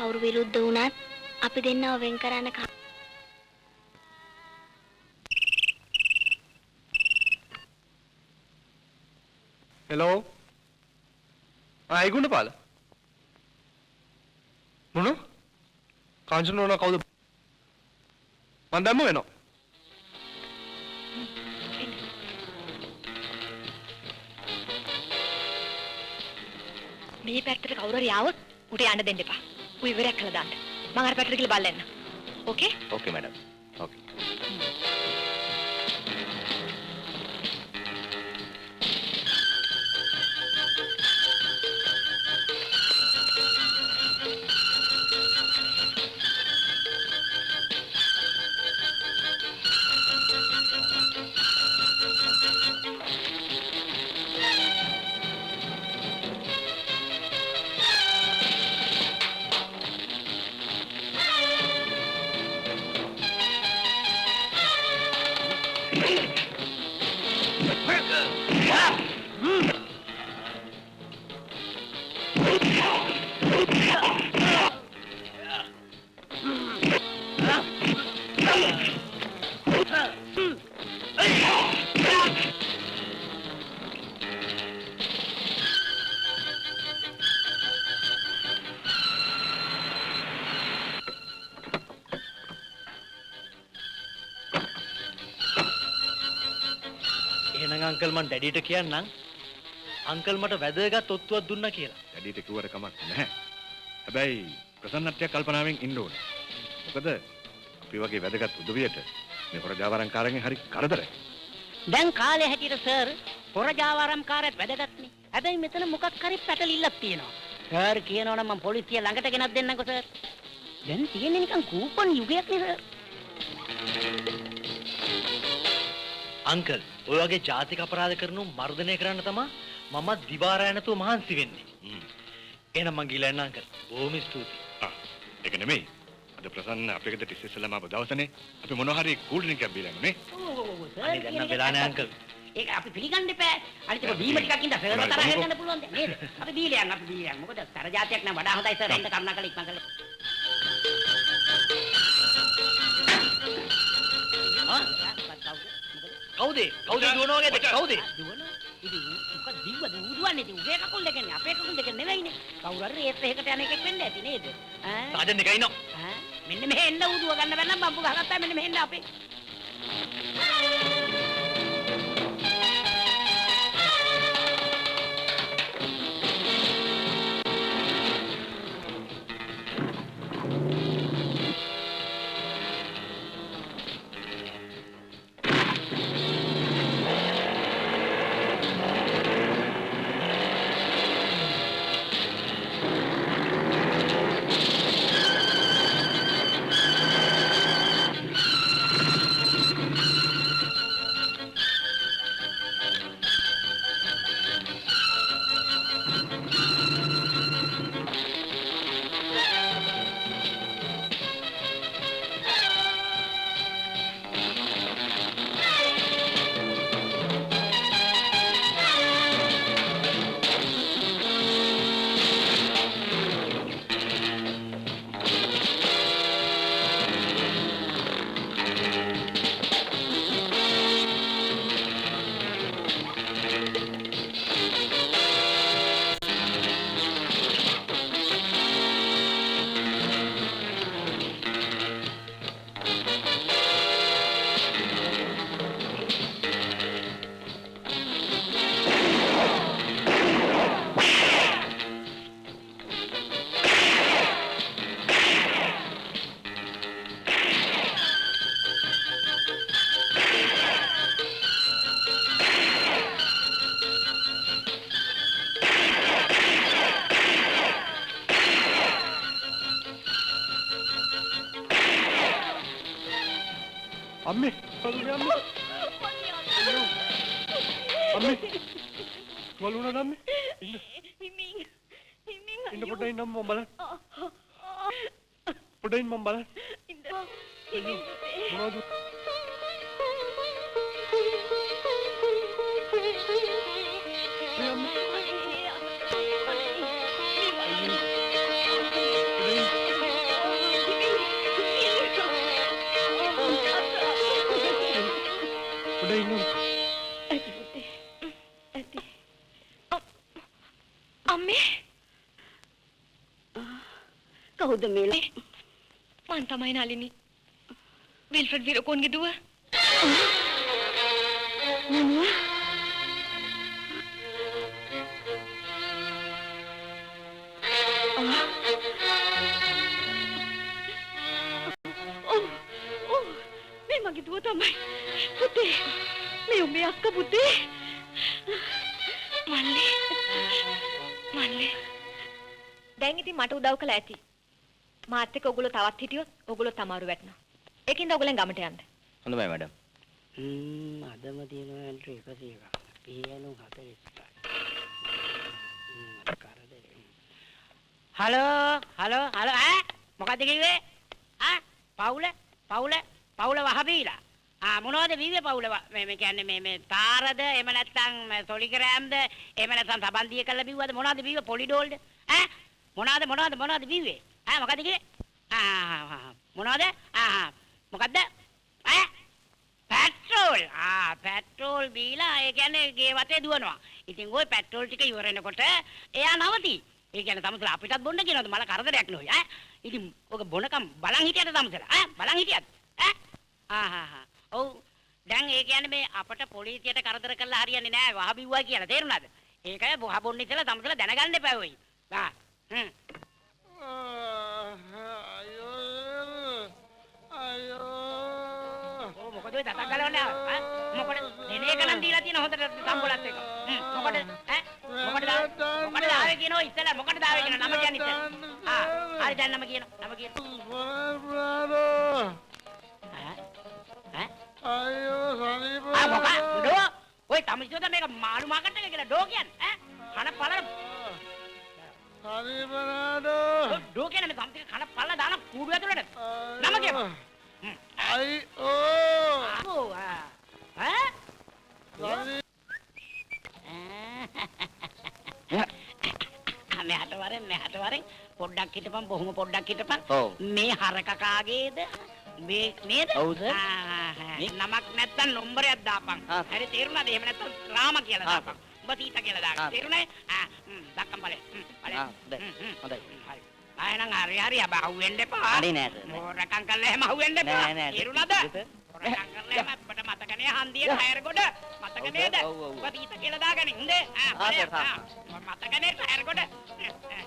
කවුරු විරුද්ධ වුණත් අපි දෙන්නව වෙන් කරන්න Hello. ගුණපාල. මොන? කාංචන නෝනා කවුද? මන් දැම්ම වෙනවා. මේ පැත්තට කවුරු හරි ආවොත් උට යන්න දෙන්න එපා. උ ඉවරයක් කළා දාන්න. මම අර පැත්තට ගිහලා බලන්න. ඕකේ? ඕකේ මැඩම්. ඕකේ. අංකල් මන් ඩැඩිට කියන්නම් අංකල් මට වැදගත් ඔත්තුවක් දුන්නා කියලා. ඩැඩිට කිව්වට කමක් නැහැ. හැබැයි ප්‍රසන්නත්වයක් කල්පනාවෙන් ඉන්න ඕනේ. මොකද අපි වගේ වැදගත් උදවියට මේ හොරජාවාරම්කාරයන්ගෙන් හරි කරදරයි. දැන් කාලේ හැටියට සර් හොරජාවාරම්කාරයත් වැදගත්නේ. හැබැයි මෙතන මොකක් හරි පැටලිල්ලක් තියෙනවා. සර් කියනවනම් මම පොලිසිය ළඟට ගෙනත් දෙන්නම්කෝ සර්. දැන් තියෙන්නේ නිකන් කූපන් යුගයක් නේ සර්. අංකල් ඔය වගේ ජාතික අපරාධ කරනු මර්ධනය කරන්න තමයි මම දිවාරය නැතුව මහන්සි වෙන්නේ. එහෙනම් මං ගිහලා එන්න අංකල්. බොහොම ස්තුතියි. ඒක නෙමෙයි. අද ප්‍රසන්න අපේ ගෙදරට ඉස්සෙල්ලාම ආපු දවසනේ අපි මොනවා හරි කූල් ඩ්‍රින්ක් එකක් බීලා නේ. ඔව් සර්. අනේ දැන් නම් වෙලා නැහැ අංකල්. ඒක අපි පිළිගන්න එපා. අනිත් එක බීම ටිකක් ඉඳලා සර්ව තරහ ගන්න පුළුවන් නේද? අපි බීලා යන්න අපි බීලා යන්න. මොකද තර જાතියක් නම් වඩා හොඳයි සර් එන්න කරුණාකරලා ඉක්මන් කරලා. කවුද? කවුද දුවනවා වගේද? කවුද? දුවනවා. ඉතින් මොකද දිව්වද උදුවන්නේ? ඉතින් උගේ කකුල් දෙකනේ අපේ කකුල් දෙක නෙවෙයිනේ. කවුරු හරි ඒත් එකකට යන එකෙක් වෙන්න ඇති නේද? සාජන් එකයි නෝ. මෙන්න මෙහෙ එන්න උදුව ගන්න බැන්නම් බම්බු ගහගත්තා මෙන්න මෙහෙ එන්න අපේ. අම්මේ බලුනේ අම්මේ අම්මේ බලුණා අම්මේ ඉන්න පොඩ්ඩක් ඉන්න මම බලන්න පොඩ්ඩක් ඉන්න මම බලන්න මොනවද කවුද මේ? මං තමයි නලිනි. විල්ෆ්‍රඩ් විරෝකෝන්ගේ දුව. මොනවා? මේ මගේ දුව තමයි. පුතේ. මේ උඹේ අක්කා පුතේ. මල්ලි. දැන් ඉතින් මට උදව් කළා ඇති. මාත් එක්ක ඔයගොල්ලෝ තවත් හිටියොත් ඔයගොල්ලෝ තමාරු වැටෙනවා. ඒකින්ද ඔයගොල්ලන් ගමට යන්න. හොඳයි මැඩම්. අදම තියෙනවා එන්ට්‍රි 101ක්. පියනු 45. හලෝ ඈ මොකද්ද කිව්වේ? පවුල වහබීලා. මොනවද විව්වේ පවුල මේ කියන්නේ මේ තාරද එහෙම නැත්නම් සොලිග්‍රෑම්ද එහෙම නැත්නම් සබන්දිය කරලා බිව්වද මොනවද බිව්වේ පොලිඩෝල්ද ඈ මොනවද බිව්වේ ඈ මොකද්ද කිව්වේ මොනවද මොකද්ද ඈ පෙට්‍රෝල් බීලා ඒ කියන්නේ ගේ වටේ දුවනවා. ඉතින් ওই පෙට්‍රෝල් ටික ඉවර වෙනකොට එයා නවතී. ඒ කියන්නේ තමසලා අපිටත් බොන්න කියනවාද මල කරදරයක් නෙවෙයි ඈ. ඉතින් ඔක බොනකම් බලන් හිටියද තමසලා ඈ බලන් හිටියද ඈ ඔව් දැන් ඒ කියන්නේ මේ අපට පොලිසියට කරදර කළා හරියන්නේ නැහැ වහ බිව්වා කියලා තේරුණාද? ඒකයි වහ බොන්න ඉතලා තමසලා දැනගන්න එපා වෙයි. අයියෝ මොකද ඔය දතක් ගලවන්නේ ඈ මොකද දෙනේ කලන් දීලා තියෙන හොඳට සම්බොලත් එක මොකද ඈ මොකද ආවේ කියනවා ඉස්සලා මොකටද ආවේ කියන නම කියන්නේ ඉස්සලා හරි දැන් නම කියන අයියෝ සනීප මොකද ඔය තමයිසෝද මේක මාළු මාකට් එක කියලා ඩෝ කියන්නේ කන පල සනීපනාඩෝ ඩෝ කියන්නේ මේ සම්තික කන පල දාන කූඩු ඇතුළට නම කියපන් මෙහාට වරෙන් පොඩ්ඩක් හිටපන් බොහොම පොඩ්ඩක් හිටපන් මේ හරකකාගේද මේ නේද නමක් නැත්තම් නම්බරයක් දාපන් හරි තේරුණාද එහෙම නැත්තම් රාම කියලා දාපන් උඹ සීතා කියලා දාගන්න තේරුණේ දක්කම් බලේ හොඳයි හරි ආයෙනම් හරි අහුවෙන්න එපා. හරි නෑ සර්. මොරකම් කළා එහෙම අහුවෙන්න එපා. තේරුණාද? මොරකම් කළා එහෙම අපිට මතකනේ හන්දිය ටයර් ගොඩ. මතක නේද? ඔබ තීත කියලා දාගනින්. හොඳේ. මතකනේ ටයර් ගොඩ.